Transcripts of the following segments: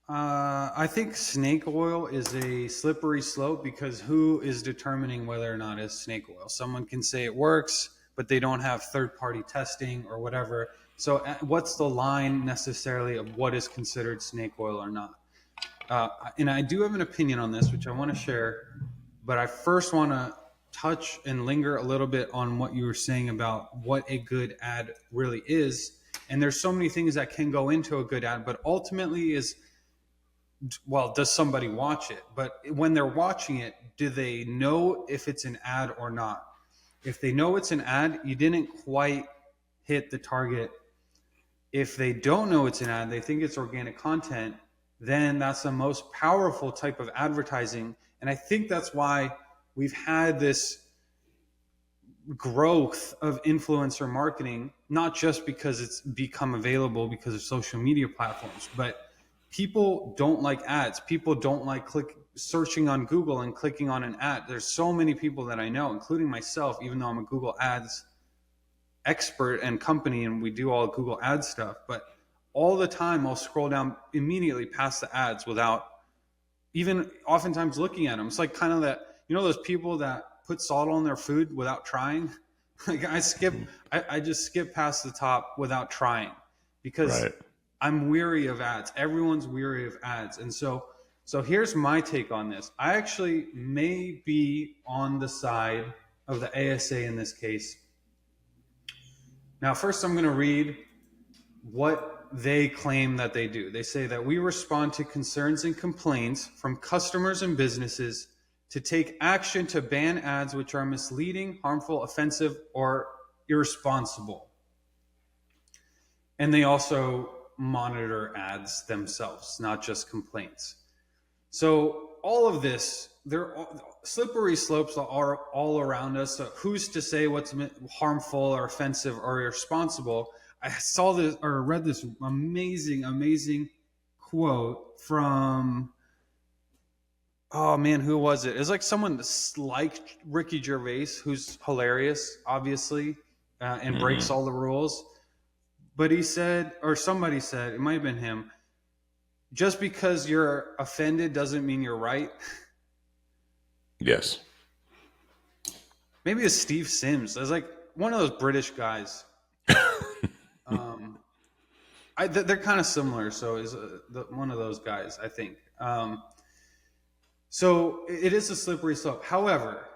I think snake oil is a slippery slope because who is determining whether or not it's snake oil? Someone can say it works, but they don't have third party testing or whatever. So, what's the line necessarily of what is considered snake oil or not? And I do have an opinion on this, which I want to share, but I first want to touch and linger a little bit on what you were saying about what a good ad really is. And there's so many things that can go into a good ad, but ultimately is, well, does somebody watch it? But when they're watching it, do they know if it's an ad or not? If they know it's an ad, you didn't quite hit the target. If they don't know it's an ad, they think it's organic content, then that's the most powerful type of advertising. And I think that's why we've had this growth of influencer marketing, not just because it's become available because of social media platforms, but people don't like ads. People don't like searching on Google and clicking on an ad. There's so many people that I know, including myself, even though I'm a Google Ads expert and company and we do all Google ad stuff, but all the time I'll scroll down immediately past the ads without even oftentimes looking at them. It's like kind of that, those people that put salt on their food without trying. Like I just skip past the top without trying because Right. I'm weary of ads. Everyone's weary of ads. And so here's my take on this. I actually may be on the side of the ASA in this case. Now, first, I'm going to read what they claim that they do. They say that we respond to concerns and complaints from customers and businesses to take action to ban ads which are misleading, harmful, offensive, or irresponsible. And they also monitor ads themselves, not just complaints. So all of this, they're slippery slopes are all around us. So who's to say what's harmful or offensive or irresponsible? I saw this or read this amazing quote from, oh man, who was it? It's like someone like Ricky Gervais, who's hilarious, obviously, and breaks Hmm. all the rules. But he said, or somebody said, it might have been him, just because you're offended doesn't mean you're right. Yes. Maybe it's Steve Sims. It's like one of those British guys. Um, they're kind of similar. So is one of those guys, I think. So it is a slippery slope. However,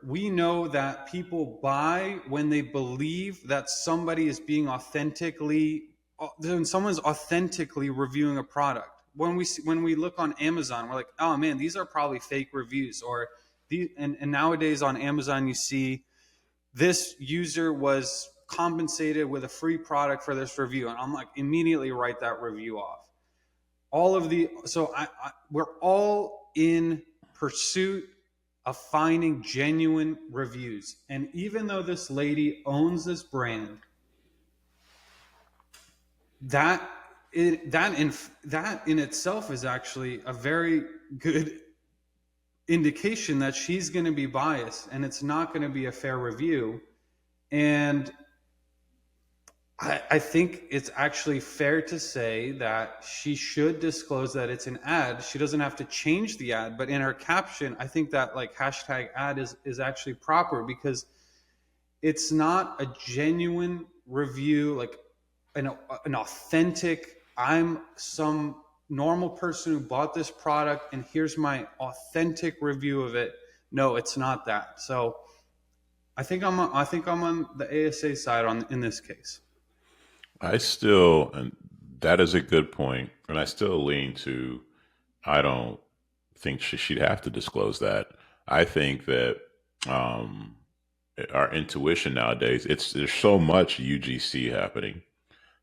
we know that people buy when they believe that somebody is being when someone's authentically reviewing a product. When we look on Amazon, we're like, oh man, these are probably fake reviews. Or and nowadays on Amazon you see this user was compensated with a free product for this review, and I'm like immediately write that review off. We're all in pursuit of finding genuine reviews. And even though this lady owns this brand, that that in itself is actually a very good indication that she's going to be biased and it's not going to be a fair review. And I think it's actually fair to say that she should disclose that it's an ad. She doesn't have to change the ad, but in her caption, I think that like hashtag ad is actually proper because it's not a genuine review, like an authentic, I'm some normal person who bought this product and here's my authentic review of it. No, it's not that. So I think I'm on the ASA side in this case. And that is a good point, and I still lean to, I don't think she'd have to disclose that. I think that um, our intuition nowadays, there's so much UGC happening,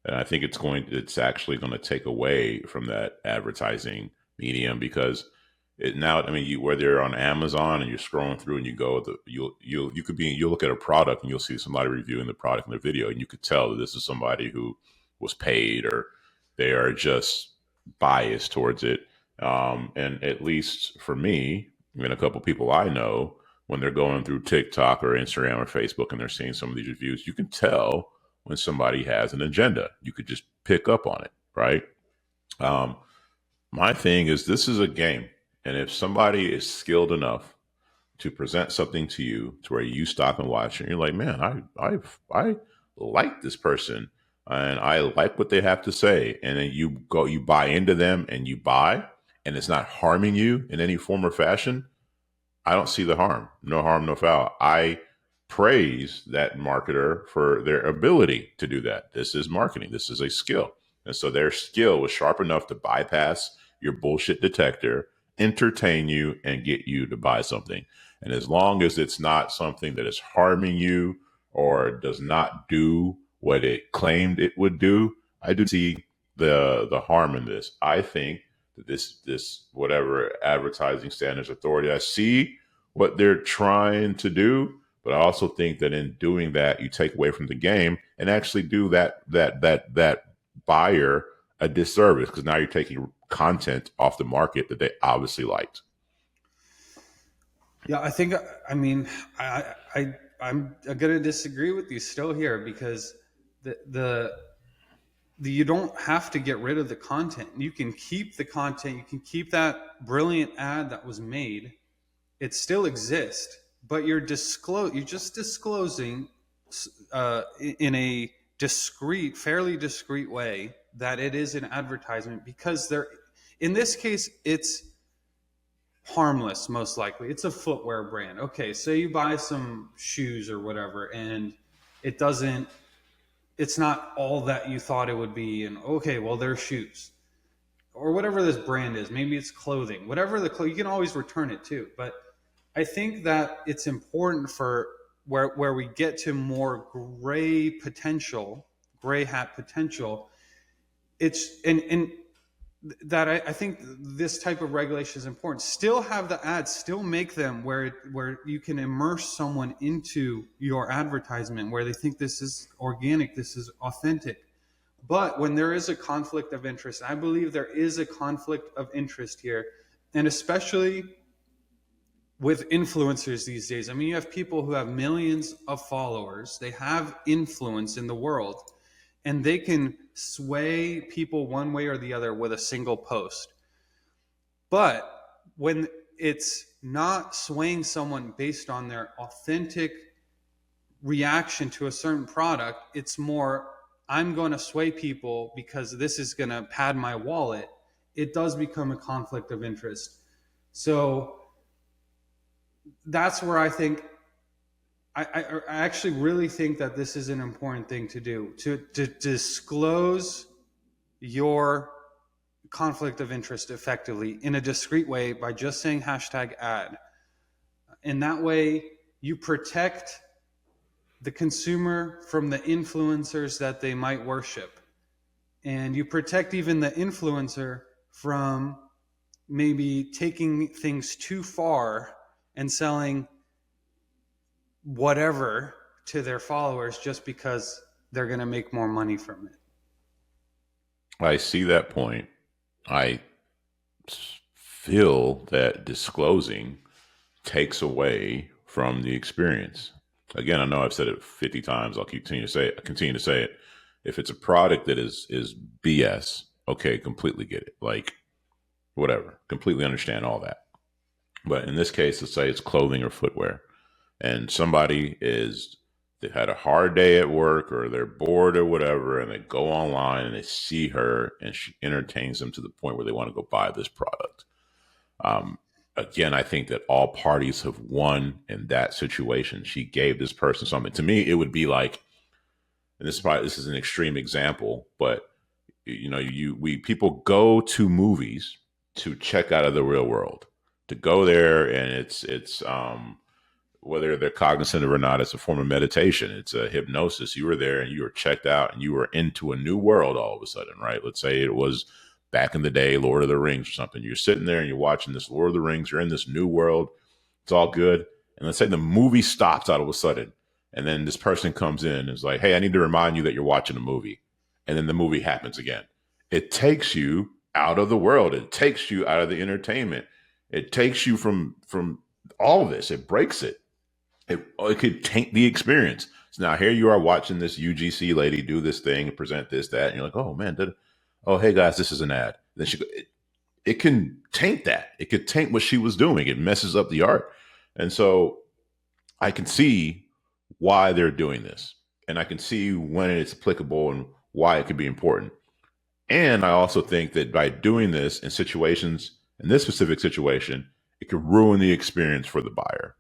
and I think it's actually going to take away from that advertising medium because it now, I mean, whether you're on Amazon and you're scrolling through and you go, you'll look at a product and you'll see somebody reviewing the product in their video, and you could tell that this is somebody who was paid or they are just biased towards it. And at least for me and a couple people I know, when they're going through TikTok or Instagram or Facebook and they're seeing some of these reviews, you can tell when somebody has an agenda. You could just pick up on it, right? Um, My thing is, this is a game. And if somebody is skilled enough to present something to you to where you stop and watch and you're like, man, I like this person and I like what they have to say. And then you buy into them and you buy, and it's not harming you in any form or fashion. I don't see the harm. No harm, no foul. I praise that marketer for their ability to do that. This is marketing. This is a skill. And so their skill was sharp enough to bypass your bullshit detector, entertain you, and get you to buy something. And as long as it's not something that is harming you or does not do what it claimed it would do, I do see the harm in this. I think that this whatever advertising standards authority, I see what they're trying to do, but I also think that in doing that, you take away from the game and actually do that buyer a disservice, because now you're taking content off the market that they obviously liked. Yeah, I think I mean I'm going to disagree with you still here because the you don't have to get rid of the content. You can keep the content. You can keep that brilliant ad that was made. It still exists, but you're just disclosing in a discreet, fairly discreet way that it is an advertisement because there, in this case, it's harmless. Most likely, it's a footwear brand. Okay, so you buy some shoes or whatever, and it doesn't. It's not all that you thought it would be, and okay, well, they're shoes or whatever this brand is. Maybe it's clothing. Whatever you can always return it too, but I think that it's important for where we get to more gray hat potential. It's and that I think this type of regulation is important. Still have the ads, still make them where you can immerse someone into your advertisement, where they think this is organic, this is authentic. But when there is a conflict of interest, I believe there is a conflict of interest here, and especially with influencers these days. I mean, you have people who have millions of followers, they have influence in the world, and they can sway people one way or the other with a single post. But when it's not swaying someone based on their authentic reaction to a certain product, it's more, I'm going to sway people because this is going to pad my wallet. It does become a conflict of interest. So that's where I think I actually really think that this is an important thing to do to disclose your conflict of interest effectively in a discreet way by just saying hashtag ad. In that way, you protect the consumer from the influencers that they might worship. And you protect even the influencer from maybe taking things too far and selling whatever to their followers just because they're going to make more money from it. I see that point. I feel that disclosing takes away from the experience. Again, I know I've said it 50 times. I'll continue to say it. Continue to say it. If it's a product that is BS, okay, completely get it. Like whatever, completely understand all that. But in this case, let's say it's clothing or footwear, and somebody is they had a hard day at work or they're bored or whatever, and they go online and they see her and she entertains them to the point where they want to go buy this product. Um, Again, I think that all parties have won in that situation. She gave this person something. To me, it would be like, and this is an extreme example, but you know, we people go to movies to check out of the real world, to go there, and it's whether they're cognizant of or not, it's a form of meditation. It's a hypnosis. You were there and you were checked out and you were into a new world all of a sudden, right? Let's say it was back in the day, Lord of the Rings or something. You're sitting there and you're watching this Lord of the Rings. You're in this new world. It's all good. And let's say the movie stops all of a sudden. And then this person comes in and is like, hey, I need to remind you that you're watching a movie. And then the movie happens again. It takes you out of the world. It takes you out of the entertainment. It takes you from all of this. It breaks it. It could taint the experience. So now here you are watching this UGC lady do this thing and present this, that, and you're like, oh man, oh hey guys, this is an ad. Then it can taint that. It could taint what she was doing. It messes up the art. And so I can see why they're doing this. And I can see when it's applicable and why it could be important. And I also think that by doing this in situations, in this specific situation, it could ruin the experience for the buyer.